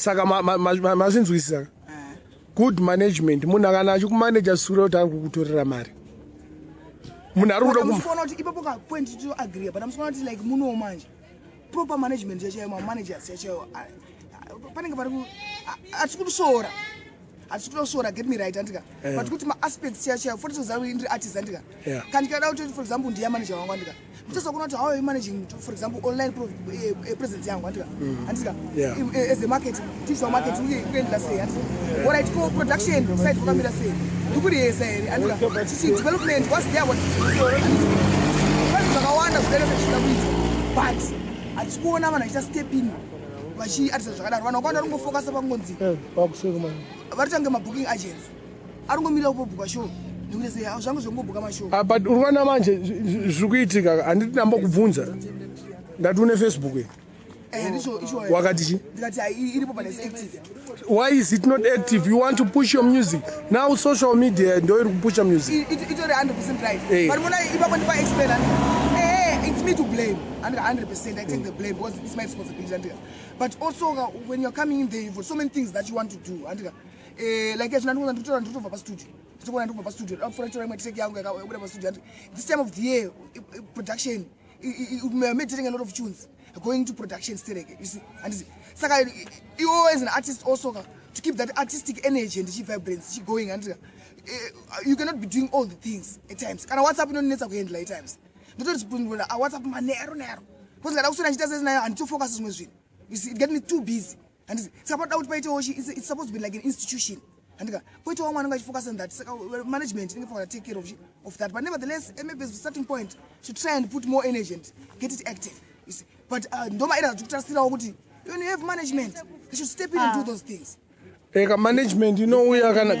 Saka mazinzwisisa. Good management. Munhu kana achikumanage sura kuti ari kukutorera mari. Munhu ari kuda kumufona kuti ipapo ka point to agree but I'm saying like muno manje. Proper management yacho ma managers yacho panenge pari ku atikushora. Atikushora get me right andika. But kuti ma aspects yacho for example indri artist andika. Can you out for example ndiya manager wangu andika. Just want to how you managing for example online presence yangu andika. Andika. As a market, teach our market we say what I call production side for camera say. You could say andika. Development what's there what. But atikuona mana just step in. Vachi artist zvakadaro vanhu kwanda rungo focus pangonzi. Pakuseka man. Vari ma booking agents. Arungomira kubobuka show. Ndikuti zvangu zvombobuka mashow. But urwana manje zvikuitika handiti namba kubvunza. Ndati une Facebook e. Wakati chi? Ndikati iripo pane active. Why is it not active? You want to push your music. Now social media ndo iri kupusha music. It's already 100% right. But when I explain it's me to blame. 100% I take the blame because it's my responsibility. But also when you're coming in there, you've got so many things that you want to do. Like as studio. This time of the year, production, we're taking a lot of tunes, going to production still. You see, and you always an artist also to keep that artistic energy and she vibrance, she going and you cannot be doing all the things at times. And what's happening on the at times? What's up, man? Because I also and two focuses with you. You see, it gets me too busy. And it's about out by it's supposed to be like an institution. And point to one focus on that management for take care of that. But nevertheless, maybe at a certain point should try and put more energy and get it active. You see, but no matter to trust when you have management, they should step in and do those things. Management, you know, we are gonna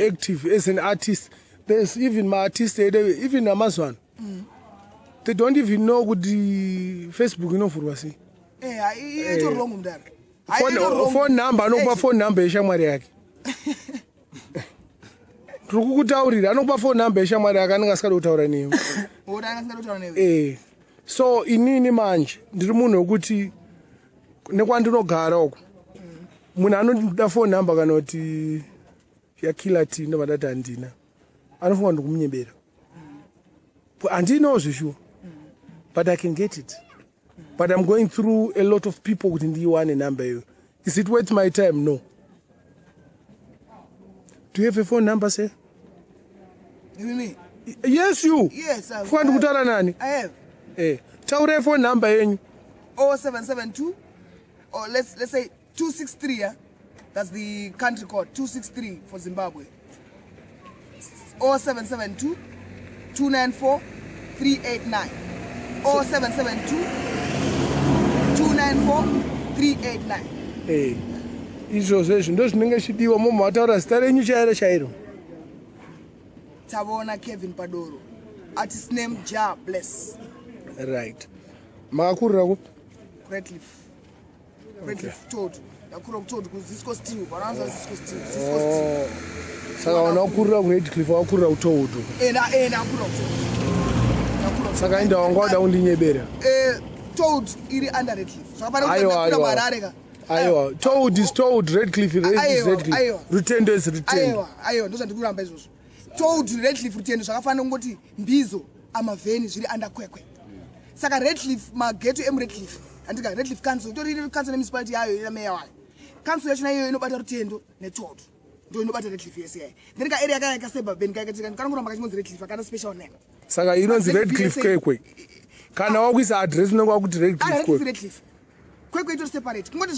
active as an artist. There's even my artist, even Amazon. They don't even know what the Facebook, you know, for us. It's wrong with that. Phone number, no phone number, Shamari. Trukutaurira anokupa phone number yeshamwari akanenge asikatotaura newe. So inini manje ndiri munhu wekuti nekwandinogara uko munhu anoda phone number kana kuti yakila ti ndovadati handina anofunga ndikumunyembera. Handinawo zveshuwa but I can get it. But I'm going through a lot of people kuti ndiwane number iyo. Is it worth my time? No. Do you have a phone number, sir? You mean me? Yes, you. Yes, I have. I have. Tell your phone number. 0772 or let's say 263. That's the country code. 263 for Zimbabwe. 0772 294 389. 0772 294 389. Izvo zvezvo ndozvinenge chidiwa mumataura zita renyu chairo chairo. Tabona Kevin Padoro. Artist name Ja Bless. Right. Makakurira kupi? Redcliffe. Redcliffe Toad. Yakura kutoad kuzisco steel. Baranza Cisco steel. Saka unakurira kuRedcliffe wakurira kutoad. Nakura kutoad. Saka inda wangoda undinyebera. Toad iri under Redcliffe. Aiwa, Toad is Toad, Redcliffe is Redcliffe. Rutendo is Rutendo. Aiwa, ndoza ndikuramba izvozvo. Toad Redcliffe Rutendo zvakafanana ngoti mbizo amavheni zviri under kwekwe. Saka Redcliffe mageto emuRedcliffe. Andika Redcliffe Council, tori council municipality yayo ina mayor wayo. Council yacho nayo inobata Rutendo neToad. Ndo inobata Redcliffe yese yayo. Then ka area kaya kaseba ben kaya katika kana kuramba kachimodzi Redcliffe akana special name. Saka inonzi Redcliffe kwekwe. Kana wakuisa address unenge wakuti Redcliffe Redcliffe. Kwekwe ito separate. Ngoti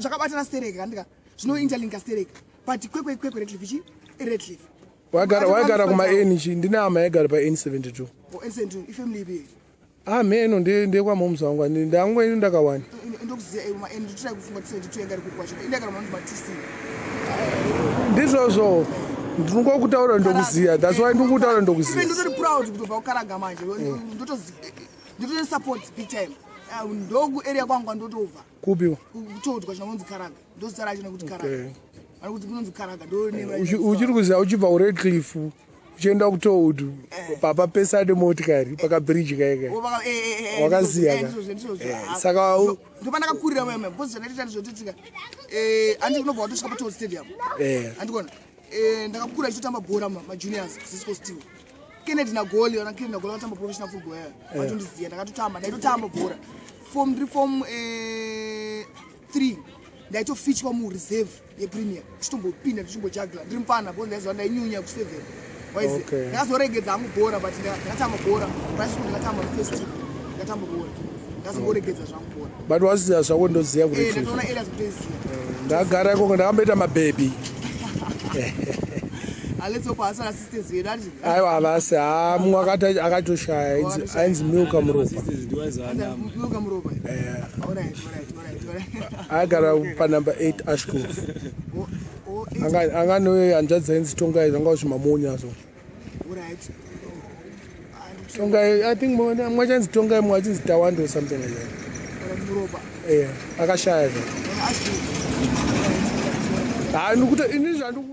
zvakabatana stereka andika. Zvino interlinka stereka. But kwekwe Redcliffe ichi Redcliffe. Wagara kuma N chi ndina ama yagara pa N72. N72 ifamily ipi. Meno ndekwa momzi wangu ndangwe ndakawani. Ndokuziya ma N nditira kufunga 72 yangari kuti kwacho. Indagara manzi Batista. Ndizvozvo ndinokutaura ndokuziya. That's why ndikutaura ndokuziya. Ndiri proud kuti ukaraga manje. Ndototi support big time. Ndogu area kwangu ndotova. Kupiwa. Kutoad kwa chinonzi Karaga. Ndozara chino kuti Karaga. Ari kuti kunonzi Karaga ndo name. Uchiri kuziya uchibva kuRedcliffe uchienda kutoud papa pesade motikari pakabridge kaika wakaziya saka ndopa ndakakurira mama because zvakaita ndizvotitika handi kunobva watosvika patold stadium handikona ndakakura ndichitotamba bhora majuniors cisco steel kennedy nagoli kennedy nagoli akatamba professional football yaya vatondiziya ndakatotamba ndaitotamba bhora ndiri form 3 ndaitofitwa mureserve yepremier tichitombopinda tichimbojagla ndiri mupana because ndaiziva ndainyunya ku7 waize ndakazoregedza hangu bhora but ndakatamba bhora paisiku ndakatamba first team ndakatamba bhora ndakazongoregedza zvangu bhora but waziya zvako ndoziya kuti ndatoona areas kutoiziya ndagara ikoko ndakamboita mabhebi aletsopa asana assistance vedu ati aiwa havasi mumwe akatoshaya ainzi milka muropa milka muropa agara panumber 8 ashcroft anganowe hanzvadzi ainzi tongai zvanga zvimamonya so tongai I think mwe achanzi tongai mwe achinzi tawando or something like that akashaya zvo nikuti ini